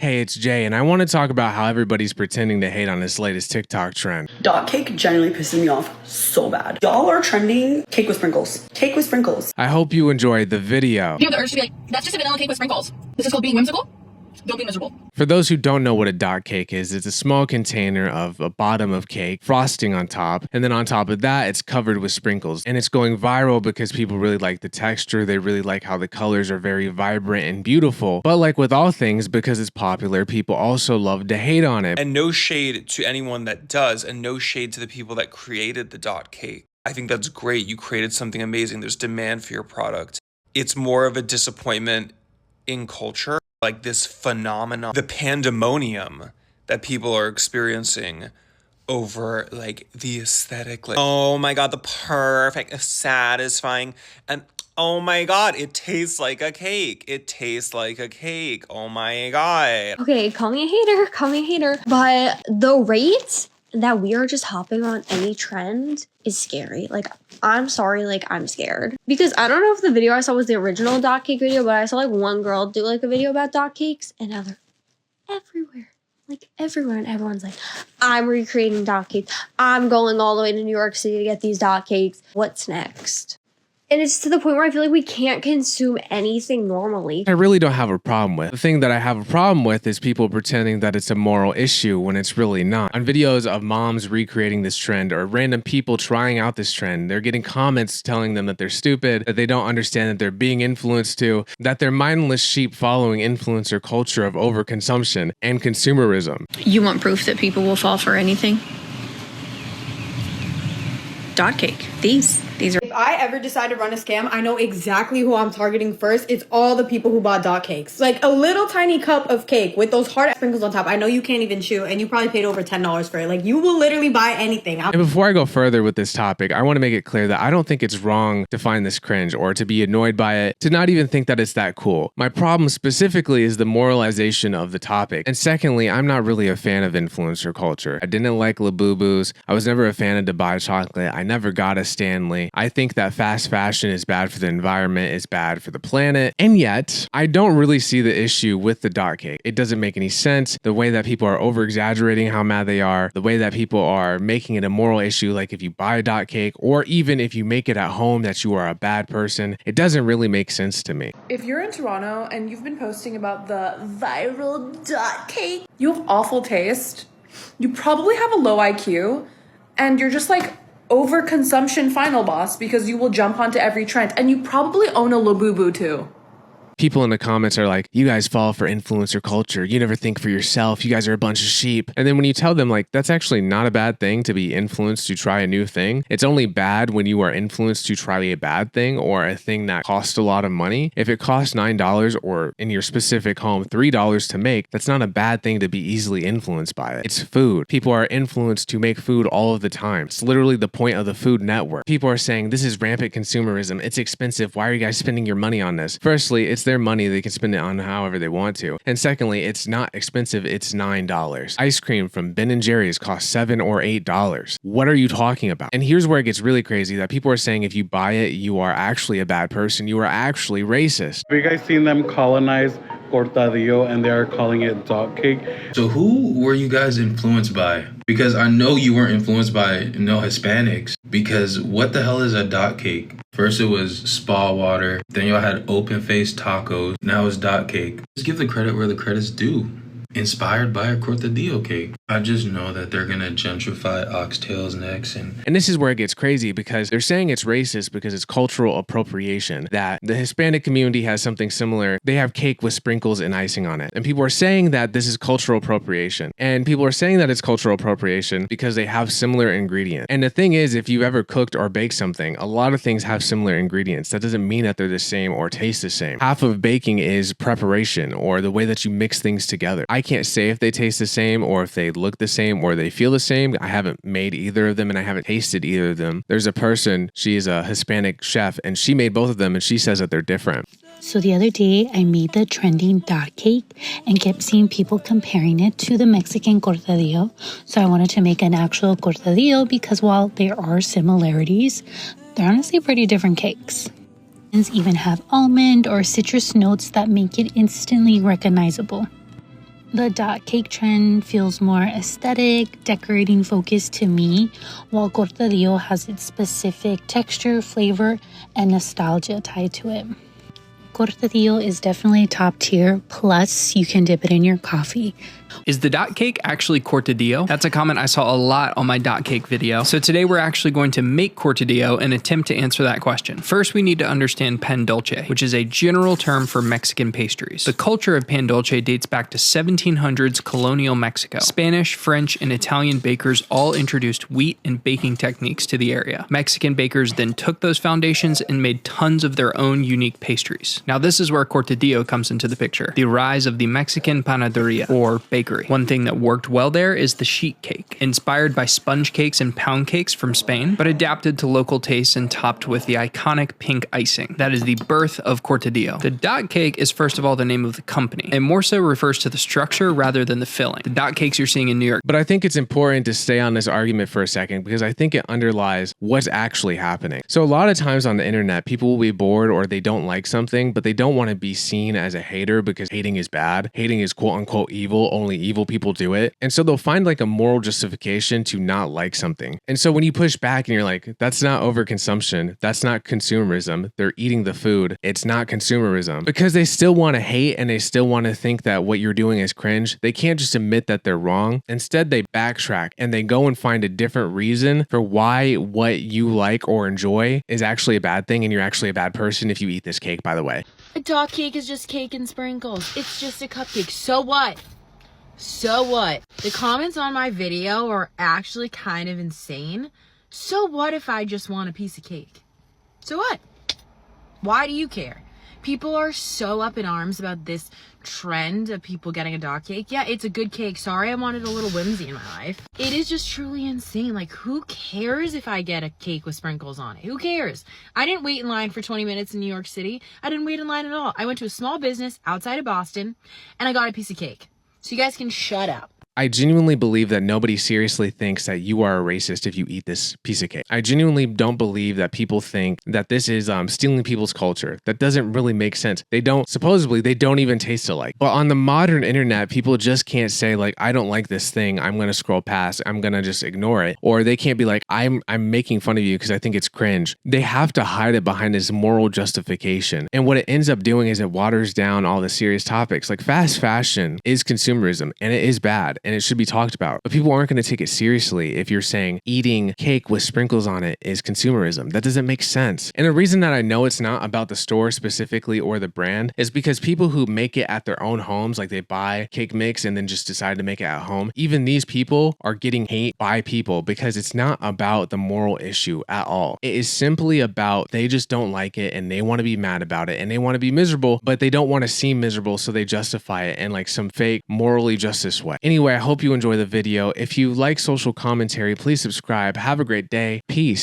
Hey, it's Jay, and I want to talk about how everybody's pretending to hate on this latest TikTok trend. Dot cake genuinely pisses me off so bad. Y'all are trending cake with sprinkles. Cake with sprinkles. I hope you enjoyed the video. You have the urge to be like, that's just a vanilla cake with sprinkles. This is called being whimsical. Don't be miserable. For those who don't know what a dot cake is, it's a small container of a bottom of cake, frosting on top, and then on top of that, it's covered with sprinkles. And it's going viral because people really like the texture, they really like how the colors are very vibrant and beautiful. But like with all things, because it's popular, people also love to hate on it. And no shade to anyone that does, and no shade to the people that created the dot cake. I think that's great. You created something amazing. There's demand for your product. It's more of a disappointment in culture. Like this phenomenon, the pandemonium that people are experiencing over like the aesthetic, like, oh my God, the perfect, satisfying, and oh my God, it tastes like a cake. It tastes like a cake. Oh my God. Okay, call me a hater, but the rate that we are just hopping on any trend is scary. Like, I'm sorry, like, I'm scared. Because I don't know if the video I saw was the original dot cake video, but I saw like one girl do like a video about dot cakes, and now they're everywhere. Like, everywhere, and everyone's like, I'm recreating dot cakes. I'm going all the way to New York City to get these dot cakes. What's next? And it's to the point where I feel like we can't consume anything normally. I really don't have a problem with. The thing that I have a problem with is people pretending that it's a moral issue when it's really not. On videos of moms recreating this trend or random people trying out this trend, they're getting comments telling them that they're stupid, that they don't understand that they're being influenced to, that they're mindless sheep following influencer culture of overconsumption and consumerism. You want proof that people will fall for anything? Dot cake. These are. If I ever decide to run a scam, I know exactly who I'm targeting first. It's all the people who bought dot cakes. Like a little tiny cup of cake with those hard sprinkles on top. I know you can't even chew, and you probably paid over $10 for it. Like, you will literally buy anything. And before I go further with this topic, I want to make it clear that I don't think it's wrong to find this cringe or to be annoyed by it, to not even think that it's that cool. My problem specifically is the moralization of the topic. And secondly, I'm not really a fan of influencer culture. I didn't like Labubu's. I was never a fan of Dubai chocolate. I never got a Stanley. I think that fast fashion is bad for the environment, is bad for the planet, and yet I don't really see the issue with the dot cake. It doesn't make any sense. The way that people are over exaggerating how mad they are, the way that people are making it a moral issue, like if you buy a dot cake or even if you make it at home that you are a bad person, it doesn't really make sense to me. If you're in Toronto and you've been posting about the viral dot cake, you have awful taste, you probably have a low IQ, and you're just like overconsumption final boss because you will jump onto every trend, and you probably own a Labubu too. People in the comments are like, you guys fall for influencer culture. You never think for yourself. You guys are a bunch of sheep. And then when you tell them like, that's actually not a bad thing to be influenced to try a new thing. It's only bad when you are influenced to try a bad thing or a thing that costs a lot of money. If it costs $9 or in your specific home, $3 to make, that's not a bad thing to be easily influenced by it. It's food. People are influenced to make food all of the time. It's literally the point of the Food Network. People are saying this is rampant consumerism. It's expensive. Why are you guys spending your money on this? Firstly, it's their money. They can spend it on however they want to. And secondly, it's not expensive. It's $9. Ice cream from Ben & Jerry's costs $7 or $8. What are you talking about? And here's where it gets really crazy, that people are saying if you buy it, you are actually a bad person. You are actually racist. Have you guys seen them colonize cortadillo and they are calling it dot cake? So who were you guys influenced by? Because I know you weren't influenced by no Hispanics, because what the hell is a dot cake? First it was spa water, then y'all had open face tacos, now it's dot cake. Just give the credit where the credit's due. Inspired by a cortadillo cake. I just know that they're gonna gentrify oxtails next. And this is where it gets crazy, because they're saying it's racist because it's cultural appropriation, that the Hispanic community has something similar. They have cake with sprinkles and icing on it. And people are saying that this is cultural appropriation. And people are saying that it's cultural appropriation because they have similar ingredients. And the thing is, if you've ever cooked or baked something, a lot of things have similar ingredients. That doesn't mean that they're the same or taste the same. Half of baking is preparation, or the way that you mix things together. I can't say if they taste the same or if they look the same or they feel the same. I haven't made either of them and I haven't tasted either of them. There's a person, she is a Hispanic chef, and she made both of them and she says that they're different. So the other day I made the trending dot cake and kept seeing people comparing it to the Mexican cortadillo. So I wanted to make an actual cortadillo because while there are similarities, they're honestly pretty different cakes. And even have almond or citrus notes that make it instantly recognizable. The dot cake trend feels more aesthetic, decorating focused to me, while cortadillo has its specific texture, flavor, and nostalgia tied to it. Cortadillo is definitely top tier, plus you can dip it in your coffee. Is the dot cake actually cortadillo? That's a comment I saw a lot on my dot cake video. So today we're actually going to make cortadillo and attempt to answer that question. First, we need to understand pan dulce, which is a general term for Mexican pastries. The culture of pan dulce dates back to 1700s colonial Mexico. Spanish, French, and Italian bakers all introduced wheat and baking techniques to the area. Mexican bakers then took those foundations and made tons of their own unique pastries. Now this is where cortadillo comes into the picture, the rise of the Mexican panaderia, or bakery. One thing that worked well there is the sheet cake, inspired by sponge cakes and pound cakes from Spain, but adapted to local tastes and topped with the iconic pink icing. That is the birth of cortadillo. The dot cake is first of all the name of the company, and more so refers to the structure rather than the filling. The dot cakes you're seeing in New York. But I think it's important to stay on this argument for a second because I think it underlies what's actually happening. So a lot of times on the internet, people will be bored or they don't like something, but they don't want to be seen as a hater because hating is bad. Hating is quote unquote evil. Only evil people do it. And so they'll find like a moral justification to not like something. And so when you push back and you're like, that's not overconsumption. That's not consumerism. They're eating the food. It's not consumerism, because they still want to hate and they still want to think that what you're doing is cringe. They can't just admit that they're wrong. Instead, they backtrack and they go and find a different reason for why what you like or enjoy is actually a bad thing. And you're actually a bad person if you eat this cake, by the way. A dot cake is just cake and sprinkles. It's just a cupcake. So what? So what? The comments on my video are actually kind of insane. So what if I just want a piece of cake? So what? Why do you care? People are so up in arms about this trend of people getting a dot cake. Yeah, it's a good cake. Sorry, I wanted a little whimsy in my life. It is just truly insane. Like, who cares if I get a cake with sprinkles on it? Who cares? I didn't wait in line for 20 minutes in New York City. I didn't wait in line at all. I went to a small business outside of Boston and I got a piece of cake. So you guys can shut up. I genuinely believe that nobody seriously thinks that you are a racist if you eat this piece of cake. I genuinely don't believe that people think that this is stealing people's culture. That doesn't really make sense. Supposedly, they don't even taste alike. But on the modern internet, people just can't say like, I don't like this thing. I'm going to scroll past. I'm going to just ignore it. Or they can't be like, I'm making fun of you because I think it's cringe. They have to hide it behind this moral justification. And what it ends up doing is it waters down all the serious topics. Like fast fashion is consumerism and it is bad. And it should be talked about. But people aren't going to take it seriously if you're saying eating cake with sprinkles on it is consumerism. That doesn't make sense. And the reason that I know it's not about the store specifically or the brand is because people who make it at their own homes, like they buy cake mix and then just decide to make it at home, even these people are getting hate by people because it's not about the moral issue at all. It is simply about they just don't like it and they want to be mad about it and they want to be miserable, but they don't want to seem miserable, so they justify it in like some fake morally justice way. Anyway, I hope you enjoy the video. If you like social commentary, please subscribe. Have a great day. Peace.